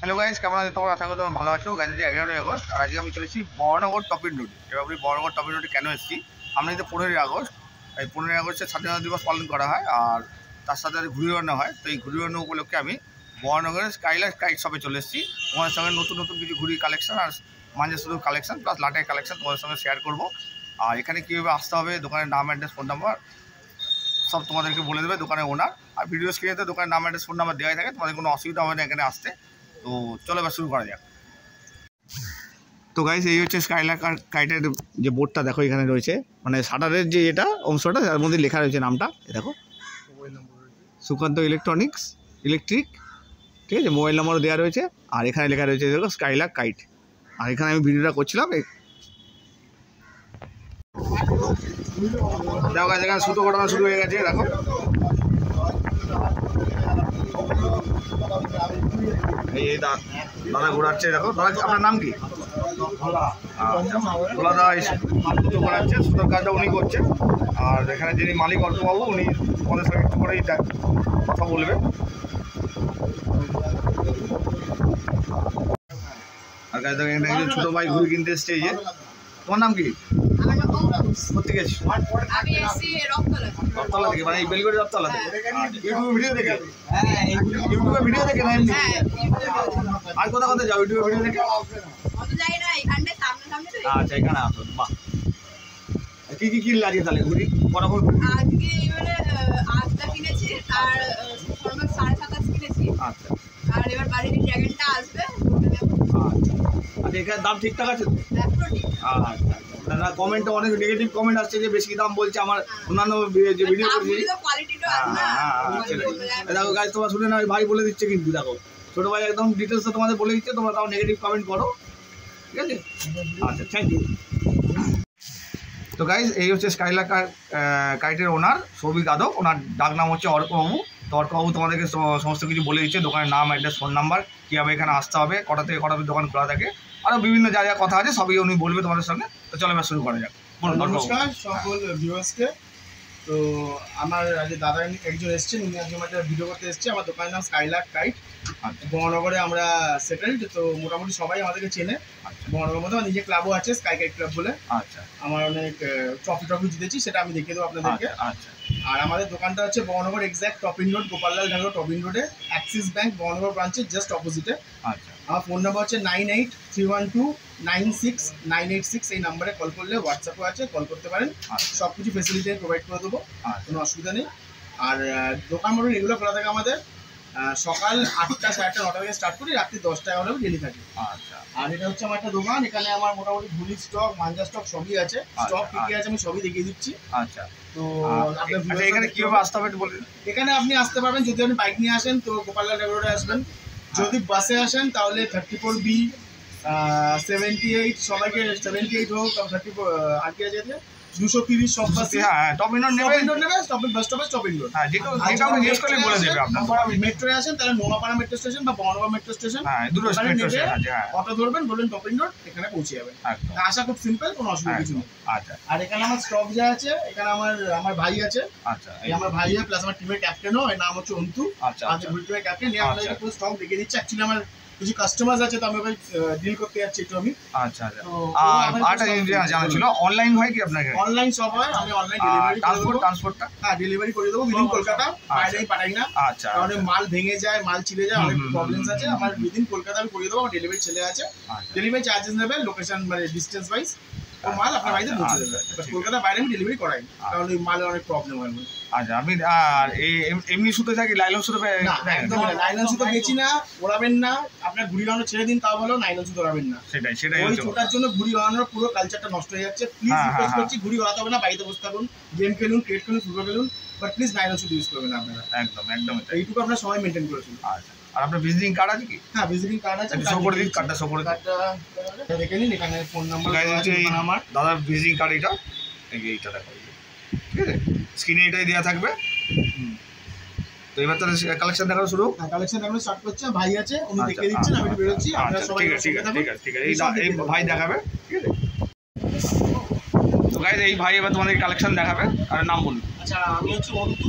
Hello guys, কেমন আছো তোমরা? আশা করি তোমরা ভালো আছো। গাইস 11ই আগস্ট আর আজকে আমি চলেছি বড়নগর টপিন রোডে। এবার আপনি বড়নগর টপিন রোডে কেন এসেছি? আমরা কিন্তু 15ই আগস্ট, এই 15ই আগস্টে স্বাধীনতা দিবস পালন করা হয় আর তার সাথে ঘুড়ি ওড়ানো হয়। তো এই ঘুড়ি ওড়ানো উপলক্ষে আমি বড়নগরের স্কাইলাইট কাইট শপে চলে এসেছি। তোমাদের সঙ্গে নতুন নতুন কিছু ঘুড়ি কালেকশন আর মাঝে শুধু কালেকশন প্লাস লাটের কালেকশন তোমাদের সঙ্গে শেয়ার করবো। আর এখানে কীভাবে আসতে হবে, দোকানের নাম, অ্যাড্রেস, ফোন নাম্বার সব তোমাদেরকে বলে দেবে দোকানের ওনার। আর ভিডিও স্ক্রিনেতে দোকানের নাম, অ্যাড্রেস, ফোন নাম্বার দেওয়াই থাকে, তোমাদের কোনো অসুবিধা হবে না এখানে আসতে। তো চলো এবার শুরু করা যাক। তো গাইস, এই হচ্ছে স্কাইলাইট কাইটের যে বোর্ডটা দেখো এখানে রয়েছে, মানে শাটারের যে এটা অংশটা তার মধ্যে লেখা রয়েছে নামটা। এ দেখো সুকান্ত ইলেকট্রিক, ঠিক আছে, মোবাইল নাম্বারও দেওয়া রয়েছে। আর এখানে লেখা রয়েছে দেখো স্কাইলাইট কাইট। আর এখানে আমি ভিডিওটা করছিলাম। দেখো গাইস, এখানে সুতো ঘটনা শুরু হয়ে গেছে। দেখো এই দাদা ঘোরাচ্ছে। দেখো দাদা, আপনার নাম কি? দাদা সুতো ঘোরাচ্ছে, সুতোর কাজটা উনি করছেন। আর এখানে যিনি মালিক অর্থবাবু, উনি আমাদের সঙ্গে একটু করেই কথা বলবে। আর কাজ দেখো এখানে একজন ছোটো ভাই ঘুরে কিনতে এসছে। এই যে, তোমার নাম কি? কোথেকে এসছো? রথতলা থেকে, মানে এই বেলগড়ি রথতলা থেকে? ইউটিউবে ভিডিও দেখে? ইউটিউবে ভিডিও দেখে না এমনি? আর কোথাও কোথায় যাও ইউটিউবে ভিডিও দেখে? আচ্ছা, এখানে আসো। বাহ, কি কি কিনলে আজকে তাহলে ঘুরি? বরাবর আজকে এবারে আজটা কিনেছি আর ফরমাল 27.5 কিনেছি। আচ্ছা, আর এবার বাড়ির ড্রাগনটা আসবে। আচ্ছা, এখানে দাম ঠিকঠাক আছে তো? আচ্ছা, না কমেন্টে অনেক নেগেটিভ কমেন্ট আসছে যে বেশি দাম বলছে। আমার অন্যান্য যে ভিডিও করছি, দেখো গাইজ তোমরা শুনে না, ওই ভাই বলে দিচ্ছে কিন্তু। দেখো ছোটো ভাই একদম ডিটেলসে তোমাদের বলে দিচ্ছে, তোমরা তাও নেগেটিভ কমেন্ট করো, ঠিক আছে? আচ্ছা, থ্যাংক ইউ। তো গাইজ, এই হচ্ছে স্কাইলাইট কাইটের ওনার সৌভিক যাদব। ওনার ডাক নাম হচ্ছে অর্কবাবু। তো অর্কবাবু তোমাদেরকে সমস্ত কিছু বলে দিচ্ছে, দোকানের নাম, অ্যাড্রেস, ফোন নাম্বার, কীভাবে এখানে আসতে হবে, কটা থেকে কটা দোকান খোলা থাকে, আরও বিভিন্ন যা যা কথা আছে সবই উনি বলবে তোমাদের সঙ্গে। তো চলো এবার শুরু করা যাক। নমস্কার সকল ভিউয়ার্সকে। তো আমার আজ দাদা একজন এসছেন, উনি আজকে একটা ভিডিও করতে এসছে। আমার দোকানের নাম স্কাইলাইট কাইট। বহনগরে আমরা সেটেলড, তো মোটামুটি সবাই আমাদেরকে চেনে। বহনগরের মধ্যে আমার নিজে ক্লাবও আছে, স্কাই কাইট ক্লাব বলে। আচ্ছা, আমার অনেক ট্রফি জিতেছি, সেটা আমি দেখিয়ে দেবো আপনাদেরকে। আচ্ছা, আর আমাদের দোকানটা হচ্ছে বহনগর এক্স্যাক্ট টপিন রোড, গোপাললাল ঢাকা টপিন রোডে, অ্যাক্সিস ব্যাংক বহনগর ব্রাঞ্চের জাস্ট অপোজিটে। আচ্ছা, আমার ফোন নাম্বার হচ্ছে 9831296986। এই নাম্বারে কল করলে, হোয়াটসঅ্যাপও আছে, কল করতে পারেন। সব কিছু ফেসিলিটি প্রোভাইড করে দেবো, কোনো অসুবিধা নেই। আর দোকান মোটামুটি রেগুলার খোলা থাকে আমাদের। সকাল 8টা, 9:30 থেকে স্টার্ট করি, রাত্রি 10টা 11টা ডেলি থাকে। আচ্ছা। আর এটা হচ্ছে আমার একটা দোকান, এখানে আমার মোটামুটি ঘুলি স্টক, মাঞ্জা স্টক সবই আছে। স্টক কী কী আছে আমি সবই দেখিয়ে দিচ্ছি। আচ্ছা, তো এখানে কীভাবে আসতে হবে একটু বলুন। এখানে আপনি আসতে পারবেন, যদি আপনি বাইক নিয়ে আসেন তো গোপাললাল রোডে আসবেন। যদি বাসে আসেন তাহলে 34B 78, সবাইকে 78 হোক, 34 আর কি আছে 230 সব বাসে। হ্যাঁ, টপিন রোড নেবে, টপিন বাস স্টপেজ টপিন রোড। হ্যাঁ, যেটা আপনি জিজ্ঞেস করলে বলে দেবে আপনার। মেট্রোয় আসেন তাহলে নোয়াপাড়া মেট্রো স্টেশন বা বহনগর মেট্রো স্টেশন, হ্যাঁ, দুটো মেট্রো স্টেশন আছে। হ্যাঁ, অটো ধরবেন, বলবেন টপিন রোড, এখানে পৌঁছে যাবেন। আসা খুব সিম্পল, কোনো অসুবিধা কিছু নেই। আচ্ছা, আর এখানে আমার স্টক যা আছে, এখানে আমার ভাই আছে। আচ্ছা, এই আমার ভাই প্লাস আমার টিমের ক্যাপ্টেনও, এর নাম হচ্ছে অন্তু। আচ্ছা, আমাদের ঘুরি টিমের ক্যাপ্টেন। এই আপনাদের পুরো স্টক দেখিয়ে দিচ্ছে। অ্যাকচুয়ালি আমার কিছু কাস্টমার আছে, তো আমি ওই ডিল করতে যাচ্ছি একটু আমি। আচ্ছা, আচ্ছা। আর আরেকটা জিনিস জানা ছিল, অনলাইন হয় কি আপনার? অনলাইন সব হয়, আমি অনলাইন ডেলিভারি ট্রান্সপোর্টটা? হ্যাঁ, ডেলিভারি করে দেবো উইদিন কলকাতা, বাইরে পাঠাই না। আচ্ছা, কারণ মাল ভেঙে যায়, মাল ছিঁড়ে যায়, অনেক প্রবলেমস আছে। আমার উইদিন কলকাতা আমি করে দেবো, আমার ডেলিভারি ছেলে আছে। ডেলিভারি চার্জেস নেবে লোকেশন, মানে ডিস্টেন্স ওয়াইজ ও মাল আপনার বাড়িতে পৌঁছে দেবে। কলকাতার বাইরে আমি ডেলিভারি করাই, কারণ ওই মালের অনেক প্রবলেম হয়। আচ্ছা, আপনি আর এমনি সুতো থাকি, লাইলন সুতো? একদম লাইলন সুতো বেচি না, ওড়াবেন না। আপনার ঘুড়ি ওড়ানো ছেড়ে দিন, তাও ভালো, লাইলন সুতো ওড়াবেন না। সেটাই ওই ছোটার জন্য ঘুড়ি ওড়ানোর পুরো কালচারটা নষ্ট হয়ে যাচ্ছে। প্লিজ রিকোয়েস্ট করছি, ঘুড়ি ওড়াতে হবে না, বাড়িতে বসে থাকুন, গেম খেলুন, ক্রিকেট খেলুন, ফুটবল খেলুন, বাট প্লিজ লাইলন সুতো ইউজ করবেন আপনারা। একদম এইটুকু আপনার সবাই মেনটেন করেছেন। আচ্ছা, আর আপনার ভিজিটিং কার্ড আছে কি? হ্যাঁ, ভিজিটিং কার্ড আছে। শো করে দিন, কার্ডটা শো করে দিন। কার্ডটা দেখে নিন, এখানে ফোন নাম্বার আছে আমার দাদার ভিজিটিং কার্ড। এইটা দেখো, ঠিক আছে, স্ক্রিনে এটাই দেওয়া থাকবে। তো এবার তাহলে কালেকশন দেখানো শুরু। কালেকশন আমরা স্টার্ট করছি। ভাই আছে, উনি দেখিয়ে দিচ্ছেন, আমি একটু বেরোচ্ছি। আপনারা সবাই ঠিক আছে, এই ভাই দেখাবে, ঠিক আছে? তো গাইস, এই ভাই এবার তোমাদের কালেকশন দেখাবে। আর নাম বলুন। আচ্ছা, আমি হচ্ছে অন্তু।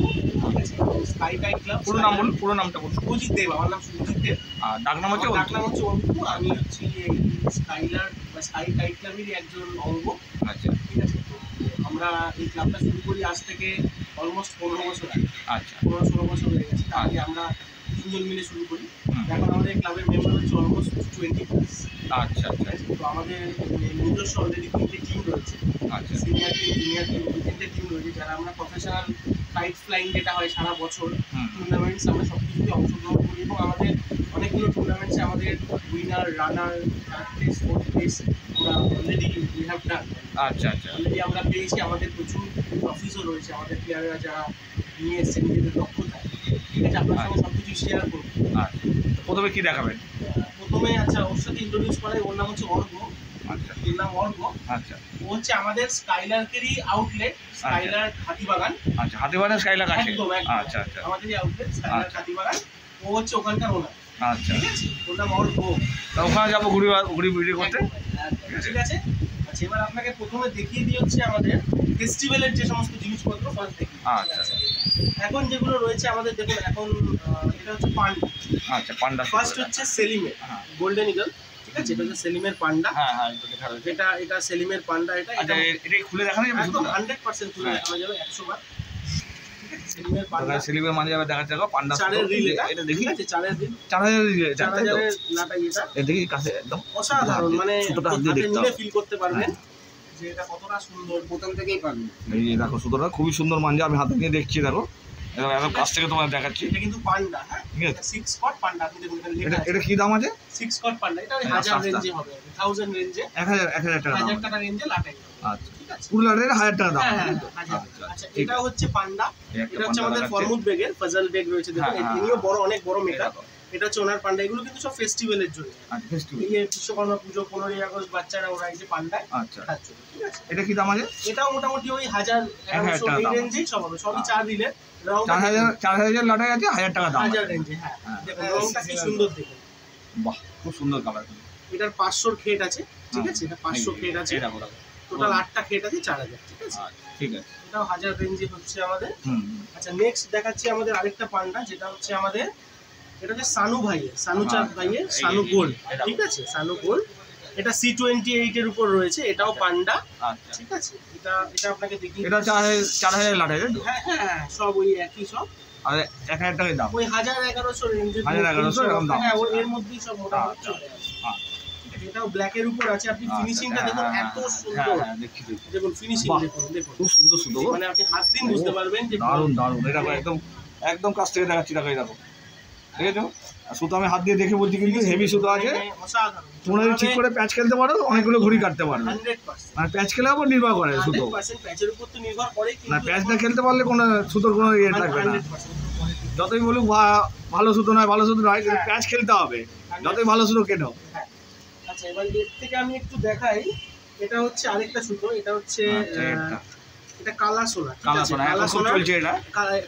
Sky kite club. পুরো নাম বলুন, পুরো নামটা বলুন। সুজিত দেব, আমার নাম সুজিত দেব। আর ডাক নাম হচ্ছে ডাক নাম হচ্ছে অন্তু। আমি হচ্ছি এই স্কাইলার বা স্কাই কাইট ক্লাবেরই একজন অঙ্গ। আচ্ছা ঠিক আছে, আমরা এই ক্লাবটা শুরু করি আজ থেকে অলমোস্ট 15 বছর আগে। আচ্ছা 15-16 বছর হয়ে গেছে। আগে আমরা 3জন মিলে শুরু করি। এখন আমাদের ক্লাবের মেম্বার হচ্ছে অলমোস্ট 20+। আচ্ছা আচ্ছা তো আমাদের নিজস্ব অলরেডি 3টে টিম রয়েছে। আচ্ছা সিনিয়র টিম, জুনিয়র টিম, 3টে টিম রয়েছে যারা আমরা প্রফেশনাল কাইট ফ্লাইং যেটা হয় সারা বছর টুর্নামেন্টস আমরা সব কিছুতে অংশগ্রহণ করি এবং আমাদের অনেকগুলো টুর্নামেন্টসে আমাদের উইনার, রানার, থার্ড প্লেস, ফোর্থ প্লেস আমরা অলরেডি উই হ্যাভ ডান। আচ্ছা আচ্ছা অলরেডি আমরা পেয়েছি। আমাদের প্রচুর ট্রফিজও রয়েছে আমাদের প্লেয়াররা যারা নিয়ে এসেছেন নিজেদের দক্ষতা। ঠিক আছে, আপনার সঙ্গে সব কিছু শেয়ার করবো। আচ্ছা প্রথমে কি দেখাবেন? প্রথমে আচ্ছা ওর সাথে ইন্ট্রোডিউস করাই। ওর নাম হচ্ছে অর্ঘ। আচ্ছা এর নাম অর্ঘ। আচ্ছা ও হচ্ছে আমাদের স্কাইলার্কেরই আউটলেট, স্কাইলার হাতিবাগান। আচ্ছা হাতিবাগান স্কাইলার আছে। একদম একদম। আচ্ছা আচ্ছা আমাদেরই আউটলেট স্কাইলার আচ্ছা। হাতিবাগান। ও হচ্ছে ওখানকার ওনার। আচ্ছা ঠিক আছে, ওর নাম অর্ঘ। তা ওখানে যাবো ঘুরি ভিডিও করতে। ঠিক আছে। আচ্ছা এবার আপনাকে প্রথমে দেখিয়ে দিই হচ্ছে আমাদের ফেস্টিভ্যালের যে সমস্ত জিনিসপত্র ফার্স্ট দেখি। আচ্ছা এখন যেগুলো রয়েছে আমাদের দেখুন, এখন এটা হচ্ছে পান্ডা। আচ্ছা পান্ডা ফার্স্ট হচ্ছে সেলিমের হ্যাঁ। Golden eagle. ঠিক আছে, এটা হচ্ছে সেলিমের পান্ডা। হ্যাঁ হ্যাঁ এটা দেখা যাচ্ছে। এটা সেলিমের পান্ডা। এটা আচ্ছা এটা খুলে দেখানো যাবে একদম শুধু? 100% খুলে দেখানো যাবে 100 বার। ঠিক আছে, সেলিমের পান্ডা। সেলিমের মাঝে যাবে দেখা যাবে পান্ডা চারের রিল এটা দেখি। ঠিক আছে, চারের রিল 4000 দিয়ে 4000 লাটাই এটা। এটা দেখি কাছে একদম অসাধারণ, মানে সুতোটা হাত দিয়ে হাতে দেখতে নিলে হবে। ফিল করতে পারবেন যে এটা কতটা সুন্দর। প্রথম থেকেই পাবেন। এই যে দেখো সুতোটা খুবই সুন্দর মাঞ্জা, আমি হাতে নিয়ে দেখছি। দেখো একদম কাছ থেকে তোমার দেখাচ্ছি। এটা কিন্তু পান্ডা। হ্যাঁ, ঠিক আছে। এটা 6 স্কট পান্ডা। আপনি দেখুন এখানে লেখা এটা আছে এটা কি দাম আছে? 6 স্কট পান্ডা। এটা ওই আচ্ছা, 1000 সস্তা। রেঞ্জে হবে, 1000 রেঞ্জে, 1000 টাকা দাম 1000 আছে। টাকা রেঞ্জে লাটাই। আচ্ছা ঠিক আছে, পুরো লাটের 1000 টাকা দাম। হ্যাঁ হ্যাঁ আছে। 1000। আচ্ছা, আচ্ছা ঠিক এটা হচ্ছে পান্ডা। এই একটা এটা হচ্ছে পান্ডা আমাদের দেখাচ্ছে। ফরমুদ বেগের ফাজাল বেগ রয়েছে দেখুন। হ্যাঁ, হ্যাঁ, ইনিও হ্যাঁ। বড়, অনেক বড় এই মেকআপ। দেখো। এটা হচ্ছে ওনার পান্ডা। এগুলো কিন্তু সব ফেস্টিভ্যালের জন্য। আচ্ছা ফেস্টিভ্যাল। এই যে বিশ্বকর্মা পুজো, 15ই আগস্ট বাচ্চারা ওরা এই যে পান্ডায় আচ্ছা খাচ্ছে। ঠিক আছে, এটা কি দাম আছে? এটাও মোটামুটি ওই 1000 1100 টাকা এই দাম। রেঞ্জেই সব হবে। সবই 4 রিলের। 4000 লাটাই আছে, 1000 টাকা দাম 1000 আছে। রেঞ্জে। হ্যাঁ, হ্যাঁ। দেখুন রংটা কি সুন্দর দেখুন। বাহ খুব সুন্দর কালার। এটার 500 খেট আছে। ঠিক আছে, এটা 500 খেট আছে। এই দেখো দেখো। টোটাল 8টা খেট আছে, 4000। ঠিক আছে, আচ্ছা ঠিক আছে। এটাও 1000 রেঞ্জে হচ্ছে আমাদের। হুম আচ্ছা নেক্সট দেখাচ্ছি আমাদের আরেকটা পান্ডা, যেটা হচ্ছে আমাদের, এটা হচ্ছে সানু ভাইয়ের, সানুচাঁদ ভাইয়ের সানু গোল্ড। ঠিক আছে, সানু গোল্ড। এটা C28 এর উপর রয়েছে। এটাও পান্ডা। আচ্ছা ঠিক আছে, এটা আপনাকে দেখিয়ে এটা 4000 লাটাই তাই তো? হ্যাঁ হ্যাঁ, সব ওই একই সব। আর 1000 টাকার দাম। ওই 1000-1100 রেঞ্জের 1000-1100 এরকম দাম। হ্যাঁ, এর মধ্যেই সব মোটামুটি চলে আসে। এটাও ব্ল্যাকের উপর আছে। আপনি ফিনিশিংটা দেখুন, এত সুন্দর। হ্যাঁ দেখছি দেখছি। দেখুন ফিনিশিং, বাহ। দেখুন দেখুন, খুব সুন্দর সুন্দর। মানে আপনি হাত দিন বুঝতে পারবেন যে দারুণ দারুণ। এটা একদম একদম কাছ থেকে দেখাচ্ছি। দেখো এই দেখো, ঠিক আছে। আর সুতো আমি হাত দিয়ে দেখে বলছি, কিন্তু হেভি সুতো আছে। অসাধারণ। তোমরা যদি ঠিক করে প্যাচ খেলতে পারো অনেকগুলো ঘুড়ি কাটতে পারবে। 100%। আর প্যাচ খেলে আবার নির্ভর করে সুতো। 100% প্যাচের উপর তো নির্ভর করে, না কিন্তু প্যাচ না খেলতে পারলে কোনো সুতোর কোনো ইয়ে থাকবে না। 100%। যতই বলুক ভালো সুতো নয়, ভালো সুতো নয়, কিন্তু প্যাচ খেলতে হবে। যতই ভালো সুতো কেনো। হ্যাঁ। আচ্ছা এবার এর থেকে আমি একটু দেখাই। এটা হচ্ছে আরেকটা সুতো। এটা হচ্ছে এটা কালা সোনা। ঠিক কালা আছে, সোনা কালা এখন সোনা চলছে এটা।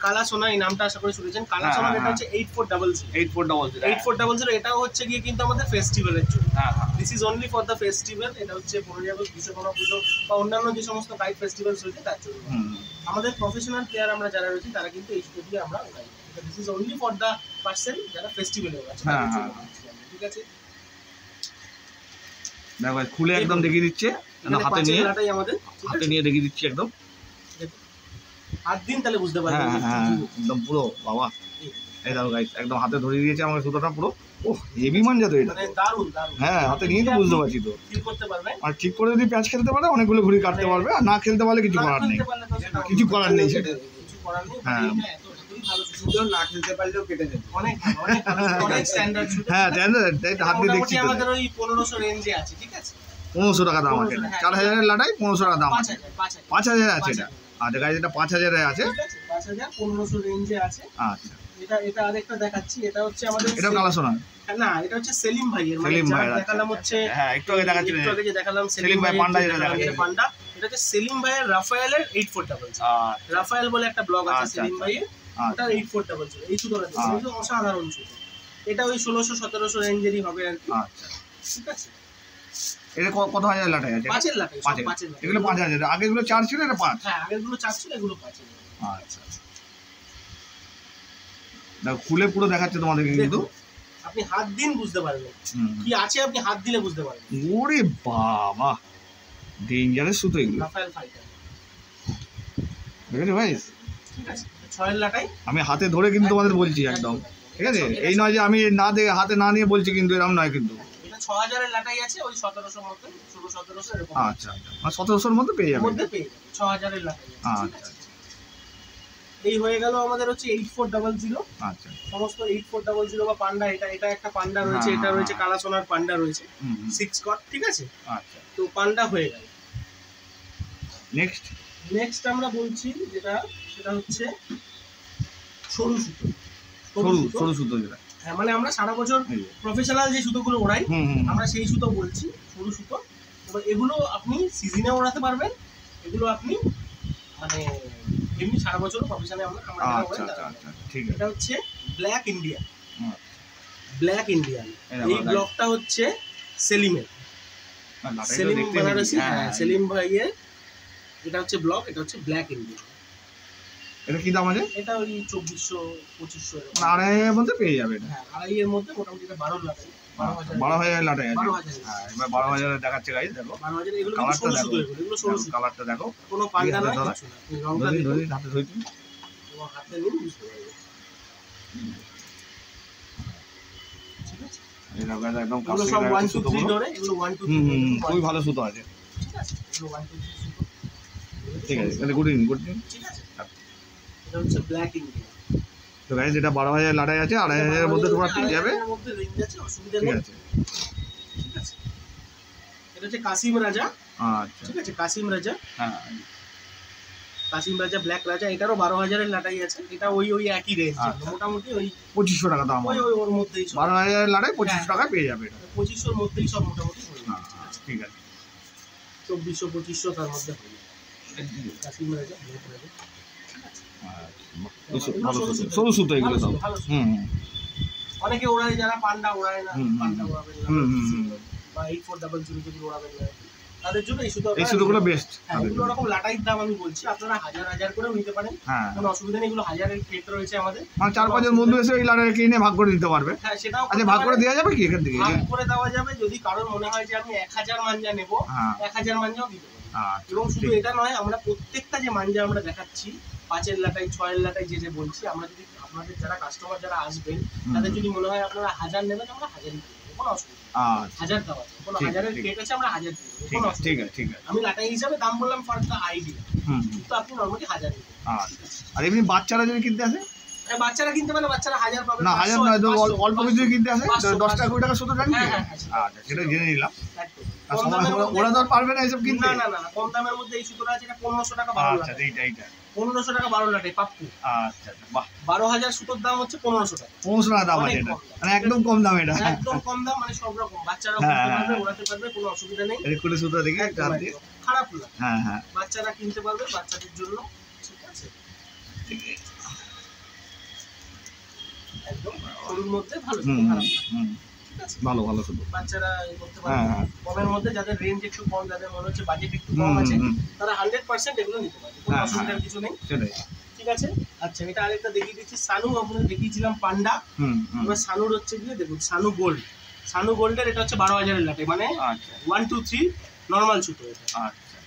কালা সোনা এই নামটা আশা করি শুনেছেন। কালা হ্যাঁ, সোনা হ্যাঁ, এটা হচ্ছে 8400। 8400। 8400 এটাও হচ্ছে গিয়ে কিন্তু আমাদের ফেস্টিভ্যালের জন্য। হ্যাঁ হ্যাঁ this is only for the festival. এটা হচ্ছে 15ই আগস্ট, বিশ্বকর্মা পুজো বা অন্যান্য যে সমস্ত কাইট ফেস্টিভ্যালস রয়েছে তার জন্য। হুম। আমাদের প্রফেশনাল প্লেয়ার আমরা যারা রয়েছি তারা কিন্তু এই সুতো দিয়ে আমরা উড়াই। This is only for the person যারা ফেস্টিভ্যালে আছে হ্যাঁ, তাদের জন্য হ্যাঁ। দিচ্ছি আমরা। ঠিক আছে, দেখো খুলে একদম দেখিয়ে দিচ্ছে। এখানে হাতে পাঁচের নিয়ে লাটাই আমাদের। ঠিক হাতে আছে, নিয়ে দেখিয়ে দিচ্ছি একদম। হাত দিন তাহলে বুঝতে পারবেন। হ্যাঁ হ্যাঁ একদম পুরো বাবা। এই দেখো গাইস, একদম হাতে ধরিয়ে দিয়েছে আমাকে সুতোটা পুরো। ওহ হেভি মাঞ্জা তো এটা। মানে দারুণ দারুণ। হ্যাঁ হাতে নিয়ে তো বুঝতে পারছি তো। ফিল করতে পারবেন। আর ঠিক করে যদি প্যাচ খেলতে পারে অনেকগুলো ঘুড়ি কাটতে পারবে, আর না খেলতে পারলে কিছু করার নেই। কিছু করার নেই সেটা। কিছু করার নেই। হ্যাঁ। এতই ভালো সুতো, না খেলতে পারলেও কেটে যাবে। অনেক ভালো, অনেক ভালো, অনেক স্ট্যান্ডার্ড সুতো। হ্যাঁ হাত দিয়ে দেখছি তো। আমাদের ওই 1500 রেঞ্জে আছে। ঠিক আছে, 1500 টাকা দাম আছে। 4000 লাটাই 1500 টাকা দাম আছে। 5000 5000 আছে এটা। আচ্ছা গাইস এটা 5000 এ আছে। ঠিক আছে, 5000 1500 রেঞ্জে আছে। আচ্ছা এটা আরেকটা দেখাচ্ছি। এটা হচ্ছে আমাদের এটা কালা সোনা। না, এটা হচ্ছে সেলিম ভাইয়ের। মানে সেলিম ভাইয়ের, যার আচ্ছা। দেখালাম হচ্ছে, হ্যাঁ একটু আগে দেখাচ্ছি। একটু আগে যে দেখালাম সেলিম ভাই পান্ডা যেটা দেখাচ্ছি। পান্ডা, এটা হচ্ছে সেলিম ভাইয়ের রাফায়েলের 8400। আচ্ছা রাফায়েল বলে একটা ব্লগ আছে আচ্ছা, সেলিম আচ্ছা। ভাইয়ের, আচ্ছা ওটা 8400। এই সুতোটা দেখুন, অসাধারণ সুতো। এটা ওই 1600-1700 রেঞ্জেরই হবে আর কি। আচ্ছা ঠিক আছে, এটা কত হাজার লাটাই আছে? 5 লাখ। 5 এগুলো 5000। আগেগুলো 4 ছিল, এটা 5। হ্যাঁ, আগেরগুলো 4 ছিল, এগুলো 5। আচ্ছা দেখো খুলে পুরো দেখাচ্ছে তোমাদেরকে কিন্তু। দেখুন, আপনি হাত দিন বুঝতে পারবেন কি আছে, আপনি হাত দিলে বুঝতে পারবেন। ওরে বাবা, ডেঞ্জারাস সুতো এগুলো। রাফায়েল ফাইটার, বুঝলি ভাই? ঠিক আছে, 6 লাটাই। আমি হাতে ধরে কিন্তু তোমাদের বলছি একদম, ঠিক আছে? এই নয় যে আমি না দেখে হাতে না নিয়ে বলছি, কিন্তু এরকম নয় কিন্তু। এটা 6000 এর লাটাই আছে, ওই 1700 মধ্যে, 1600 এরকম। আচ্ছা আচ্ছা, মানে 1700-র মধ্যে পেয়ে যাবে। মধ্যে পেয়ে যাবেন, 6000 এর লাটাই আছে, ঠিক আচ্ছা আছে। এই হয়ে গেল আমাদের হচ্ছে 8400। আচ্ছা, সমস্ত 8400 বা পান্ডা, এটা একটা পান্ডা রয়েছে, এটা রয়েছে কালা সোনার পান্ডা রয়েছে 6 কট, ঠিক আছে। আচ্ছা, তো পান্ডা হয়ে গেল। নেক্সট আমরা বলছি যেটা, সেটা হচ্ছে সরু সুতো। সরু সুতো যেটা, হ্যাঁ, মানে আমরা সারা বছর প্রফেশনাল যে সুতোগুলো ওড়াই, আমরা সেই সুতো বলছি, সরু সুতো। এবার এগুলো আপনি সিজনে ওড়াতে পারবেন, এগুলো আপনি মানে এমনি সারা বছর প্রফেশনালে আমরা আচ্ছা আচ্ছা আচ্ছা, ঠিক আছে। এটা হচ্ছে ব্ল্যাক ইন্ডিয়ান। এটা এই ব্লকটা হচ্ছে সেলিমের, সেলিম বেনারসি, হ্যাঁ সেলিম ভাইয়ের। এটা হচ্ছে ব্লক, এটা হচ্ছে ব্ল্যাক ইন্ডিয়ান। এটা কি দাম আছে? এটা ওই 2400-2500 এরকম, মানে 2.5 মধ্যে পেয়ে যাবে এটা। হ্যাঁ 2.5 এর মধ্যে মোটামুটি এটা 12 লাখ, 12,000 লাটাই আছে। 12,000। হ্যাঁ, এবার 12,000 দেখাচ্ছে গাইস, দেখো 12,000। এগুলো কালারটা সরু দেখো, সুতো, এগুলো সরু সুতো, কালারটা দেখো। কোনো পান্ডা হাতে নয়, ধরা। কিছু না। এই রংটা ধরি দেখুন, ধরি হাতে ধরি। এবং হাতে নিন বুঝতে পারবেন, ঠিক আছে। এটা গাইস একদম কাছ এগুলো থেকে সব দেখাচ্ছে 1 2 3 সুতোগুলো। ধরে, এগুলো 1 2 3 খুবই ভালো সুতো আছে, ঠিক আছে। এগুলো 1 2 3 সুতো, ঠিক আছে। এটা গুড দিন। ঠিক আছে। এটা হচ্ছে ব্ল্যাক ইন্ডিয়ান। তো গাইস এটা 12,000 লাটাই আছে, 2,500 এর মধ্যে তোমরা পেয়ে যাবে, এর মধ্যে রেঞ্জ আছে, অসুবিধা ঠিক নেই, আছে। ঠিক আছে। এটা হচ্ছে কাসিম রাজা, আচ্ছা, ঠিক আছে, কাসিম রাজা, হ্যাঁ কাসিম রাজা, ব্ল্যাক রাজা। এটারও 12,000 এর লাটাই আছে। এটা ওই একই রেঞ্জ, আচ্ছা। মোটামুটি ওই 2500 টাকা দাম। ওর মধ্যেই সব, 12,000 লাটাই 2500 টাকায় পেয়ে যাবে এটা। 2500 এর মধ্যেই সব মোটামুটি হয়ে যাবে, ঠিক আছে। 2400-2500 তার মধ্যে হয়ে যাবে। কাসিম রাজা, ব্ল্যাক রাজা, ভালো সুতো, সরু সুতো এগুলো সব। ভালো সুতো। অনেকে ওড়ায় যারা পান্ডা ওড়ায় না, পান্ডা ওড়াবেন না, বা 8400 যদি ওড়াবেন না, তাদের জন্য এই সুতো, এই সুতোগুলো বেস্ট। হ্যাঁ, এগুলো ওরকম লাটাইয়ের দাম আমি বলছি, আপনারা হাজার করেও নিতে পারেন, হ্যাঁ, কোনো অসুবিধা নেই। এগুলো 1000 এর ক্ষেত্রে রয়েছে আমাদের, মানে 4-5 জন বন্ধু এসে এই লাটাই কিনে ভাগ করে দিতে পারবে। হ্যাঁ সেটাও আচ্ছা, ভাগ করে দেওয়া যাবে কি এখান থেকে? ভাগ করে দেওয়া যাবে। যদি কারোর মনে হয় যে আমি 1000 মাঞ্জা নেব, 1000 মাঞ্জাও দিতে পারি। এবং শুধু এটা নয়, আমরা প্রত্যেকটা যে মাঞ্জা আমরা দেখাচ্ছি, 5 লাটাই, 6 লাটাই, যে বলছি, আমরা যদি আপনাদের যারা কাস্টমার যারা আসবেন, তাদের যদি মনে হয় আপনারা 1000 নেবেন, আমরা 1000 দিতে পারি, কোনো অসুবিধা নেই। 1000 দেওয়া যাবে, কোনো 1000 এর রেট আছে, আমরা 1000 দিতে পারি, কোনো অসুবিধা ঠিক নেই। আছে, ঠিক আছে। আমি লাটাই হিসাবে দাম বললাম ফর দ্য আইডিয়া, কিন্তু আপনি নরমালি 1000 দিতে পারেন। আর এমনি বাচ্চারা যদি কিনতে আসে, বাচ্চারা কিনতে পারে, বাচ্চারা 1000 পাবে না 1000 নয়, অল্প কিছু যদি কিনতে আসে 10 টাকা 20 টাকা সুতো রাখবে। হ্যাঁ, আচ্ছা, সেটা জেনে নিলাম। একদম। আর ওরা তো আর পারবে না এসব কিনতে। না, কম দামের মধ্যে এই সুতোটা আছে, এটা 1500 টাকা 12 আচ্ছা, লাটাই। এইটা 1500 টাকা 12 লাটাই পাপ্পু। আচ্ছা, বাহ, 12,000 সুতোর দাম হচ্ছে 1500 টাকা। 1500 টাকা দাম আছে এটা, মানে একদম কম দাম এটা। একদম কম দাম, মানে সব রকম বাচ্চারা ওড়াতে পারবে, কোনো অসুবিধা নেই। এই করে সুতো দেখি একটা হাত দিয়ে। খারাপ না, হ্যাঁ, বাচ্চারা কিনতে পারবে, বাচ্চাদের জন্য, ঠিক আছে। একদম সরুর মধ্যে ভালো সুতো, খারাপ না, ঠিক আছে। ভালো সুতো বাচ্চারা করতে পারবে। কমের মধ্যে যাদের রেঞ্জ একটু কম, যাদের মনে হচ্ছে বাজেট একটু কম আছে, তারা 100% এগুলো নিতে পারবে, কোনো অসুবিধার কিছু নেই, ঠিক আছে। আচ্ছা, এটা আরেকটা দেখিয়ে দিচ্ছি, সানু। আপনাদের দেখিয়েছিলাম পান্ডা, এবার সানুর হচ্ছে গিয়ে দেখুন, সানু গোল্ড। সানু গোল্ডের এটা হচ্ছে 12,000 এর লাটে, মানে 1 2 3 নরমাল সুতো এটা। আচ্ছা,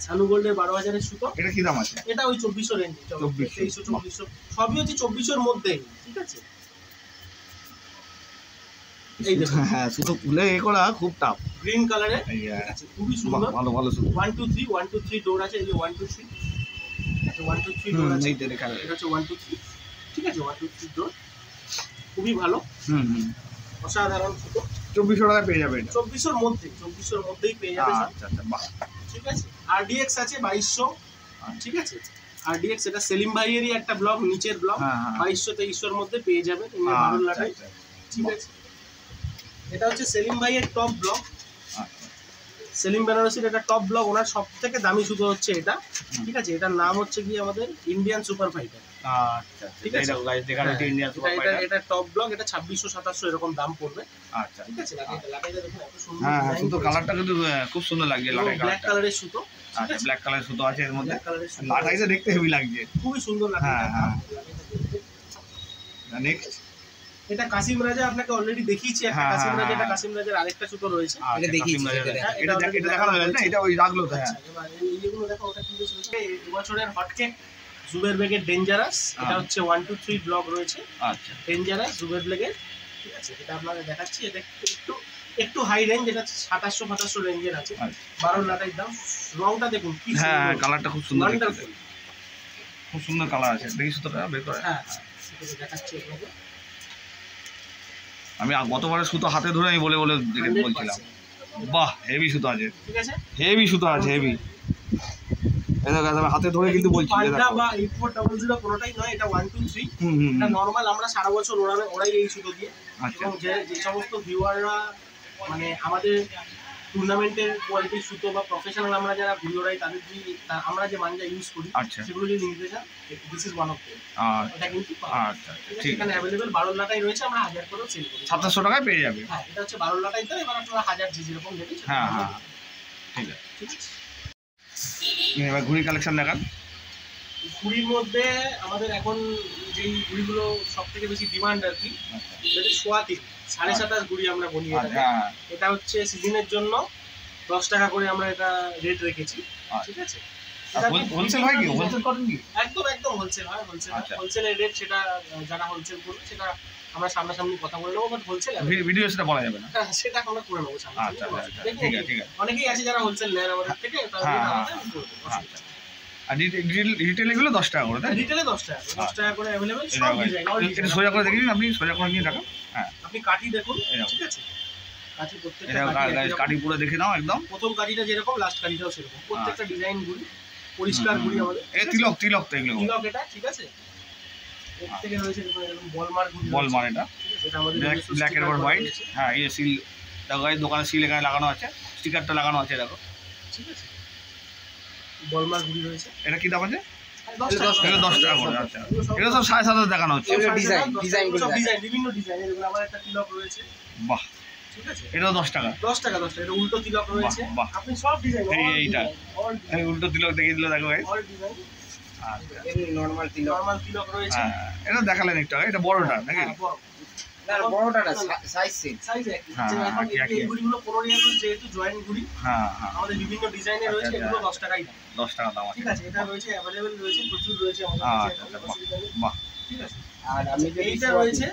সানু গোল্ডের 12,000 এর সুতো। এটা কি দাম আছে? এটা ওই 2400 রেঞ্জ, 2300 2400 সবই হচ্ছে 2400 এর মধ্যেই, ঠিক আছে। এই দেখুন, হ্যাঁ, সুতো খুলে এ করা খুব টাফ। গ্রিন কালারের, ঠিক আছে, খুবই সুন্দর। ভালো সুতো। 1 2 3 ডোর আছে, এই যে 1 2 3, ঠিক আছে, 1 2 3 ডোর আছে, এইটা দেখা যায়। এটা হচ্ছে 1 2 3, ঠিক আছে, 1 2 3 ডোর, খুবই ভালো, অসাধারণ সুতো। 2400 টাকা পেয়ে যাবে এটা। 2400 এর মধ্যেই পেয়ে যাবে। আচ্ছা, বাহ, ঠিক আছে। আরডিএক্স আছে 2200, ঠিক আছে। আরডিএক্স এটা সেলিম ভাইয়েরই একটা ব্লগ, নিচের ব্লগ, 2200-2300 এর মধ্যে পেয়ে যাবে, ভালো লাটাই, ঠিক আছে। এটা হচ্ছে সেলিম ভাইয়ের টপ ব্লগ, সেলিম বেনারসির এটা টপ ব্লগ, ওনার সব থেকে দামি সুতো হচ্ছে এটা, ঠিক আছে। এটার নাম হচ্ছে কি আমাদের ইন্ডিয়ান সুপার ফাইটার। আচ্ছা, ঠিক আছে। ইন্ডিয়ান সুপার ফাইটার, এটা টপ ব্লগ, এটা 2600-2700 এরকম দাম পড়বে। আচ্ছা, ঠিক আছে। লাটাইটা দেখুন এত সুন্দর, হ্যাঁ, সুতো কালারটা কিন্তু খুব সুন্দর লাগছে, লাটাই ব্ল্যাক কালারের সুতো, আচ্ছা, ব্ল্যাক কালারের সুতো আছে এর মধ্যে। ব্ল্যাক কালারের সুতো, লাটাইটা দেখতে হেভি লাগছে, খুবই সুন্দর লাটাইটা। নেক্সট এটা কাসিম রাজা, আপনাকে অলরেডি দেখিয়েছি একটা হ্যাঁ, কাসিম রাজা, হ্যাঁ, এটা হ্যাঁ। কাসিম রাজার আরেকটা সুতো রয়েছে। এটা দেখিয়েছি, এটা দেখানো হয়েছে না, এটা ওই রাখলো তো। হ্যাঁ আচ্ছা, এবার এইগুলো দেখো, ওটা কি রয়েছে? এবছরের হটকেক জুবের বেগের ডেঞ্জারাস, এটা হচ্ছে 1 2 3 ব্লক রয়েছে। আচ্ছা ডেঞ্জারাস জুবের বেগের, ঠিক আছে, এটা আপনাদের দেখাচ্ছি। এটা একটু হাই রেঞ্জ, এটা 2700 রেঞ্জের আছে। 12 লাটাই দাম। রংটা দেখুন কি হ্যাঁ সুন্দর, কালারটা খুব সুন্দর দেখতে। ওয়ান্ডারফুল, খুব সুন্দর কালার আছে। দেখি সুতোটা বের করে। হ্যাঁ এটা দেখাচ্ছি আপনাকে। আমি গতবারে সুতো হাতে ধরে আমি বলে বলে বলছিলাম, 100%, বাহ হেভি সুতো আছে, ঠিক আছে। হেভি সুতো আছে, হেভি। এটা হাতে ধরে কিন্তু বলছি যে পাল্টা দেখো। বা 8400 কোনোটাই নয়, এটা 1 2 3। হুম হুম এটা নরমাল আমরা সারা বছর ওড়াই এই সুতো দিয়ে। আচ্ছা এবং যে সমস্ত ভিউয়াররা মানে আমাদের টুর্নামেন্টের কোয়ালিটির সুতো বা প্রফেশনাল আমরা যারা ভিডিওরাই তাদের আমরা যে মানজা ইউজ করি, আচ্ছা সেগুলো যদি নিতে চান, this is one of them. এটা কিন্তু আচ্ছা ঠিক ঠিক আছে, এখানে অ্যাভেলেবেল 12 লাটাই রয়েছে, আমরা 1000 করেও সেল করি। 2700 টাকায় পেয়ে যাবে। হ্যাঁ, এটা হচ্ছে 12 লাটাই, তো এবার আপনারা 1000 জি যেরকম নেবেন সেটা হ্যাঁ আমরা হ্যাঁ দেব। ঠিক আছে। ঠিক আছে। এবার ঘুড়ি কালেকশন দেখান। ঘুড়ির মধ্যে আমাদের এখন যেই ঘুড়িগুলো সব থেকে বেশি ডিমান্ড আর কি, এটা সোয়া 3 27.5 ঘুড়ি আমরা বলি এটাকে। হ্যাঁ এটা হচ্ছে সিজনের জন্য 10 টাকা করে আমরা এটা রেট রেখেছি, ঠিক আছে। হোলসেল হয় কি? হোলসেল করেন কি? একদম হোলসেল হয়, আচ্ছা। হোলসেলের রেট সেটা যারা হোলসেল করবে সেটা আমরা সামনাসামনি কথা বলে নেবো, বাট হোলসেল ভিডিও সেটা বলা যাবে না। সেটা আমরা করে নেবো সামনাসামনি। আচ্ছা আচ্ছা দেখুন, ঠিক আছে ঠিক আছে। অনেকেই আছে যারা হোলসেল নেন আমাদের থেকে, তারা হ্যাঁ, আমাদের হ্যাঁ, করে দেবো, আচ্ছা। আর রিটেল এগুলো 10 টাকা করে, তাই? রিটেলে 10 টাকা করে অ্যাভেলেবেল, সব ডিজাইন, এটা সোজা করে দেখি, আপনি সোজা করে নিয়ে রাখুন। হ্যাঁ আপনি কাটি দেখুন, এরকম। ঠিক আছে। কাটি প্রত্যেকটা এটা কাঠি একই রকম। কাটি পুরো দেখে নাও একদম। প্রথম কাঠিটা যেরকম লাস্ট কাঠিটাও সেরকম, প্রত্যেকটা ডিজাইন গুলি পরিষ্কার গুলি আমাদের। এটা তিলক তো এগুলো তিলক এটা, ঠিক আছে। এর থেকে রয়েছে এরকম বলমার গুলি, বলমার এটা ঠিক আছে, এটা আমাদের ব্ল্যাক এর উপর হোয়াইট। হ্যাঁ এই সিল দেখো, এই দোকানে সিল এখানে লাগানো আছে, স্টিকারটা লাগানো আছে দেখো, ঠিক আছে। বলমার গুলি রয়েছে, এটা কি দাম আছে? 10 টাকা। এগুলো 10 টাকা করে। আচ্ছা এগুলো সব 7.5 দেখানো হচ্ছে। এগুলো ডিজাইন গুলো সব ডিজাইন, বিভিন্ন ডিজাইনের, এগুলো আমার একটা তিলক রয়েছে, বাহ ঠিক আছে। এটাও 10 টাকা। 10 টাকা এটা উল্টো তিলক রয়েছে। বাহ। আপনি সব ডিজাইন, এইটা। এই উল্টো তিলক দেখিয়ে দিল দেখো গাইস। অল ডিজাইন, আচ্ছা এমনি নরমাল তিলক। নরমাল তিলক রয়েছে। হ্যাঁ এটা দেখালেন একটু আগে, এটা বড়টা নাকি? হ্যাঁ, বড় না বড়টা না, সাইজ সেম। সাইজ একই। হ্যাঁ, এখন একই। এই গুলিগুলো 15 টাকা যেহেতু জয়েন্ট গুলি, হ্যাঁ হ্যাঁ আমাদের বিভিন্ন ডিজাইনে রয়েছে, আচ্ছা, এগুলো 10 টাকাই দাম, 10 টাকা দাম আছে। ঠিক আছে। এটা রয়েছে অ্যাভেলেবেল রয়েছে, প্রচুর রয়েছে আমাদের আচ্ছা কাছে, আচ্ছা, অসুবিধা নেই, বাহ ঠিক আছে। আর আমি যে এইটা রয়েছে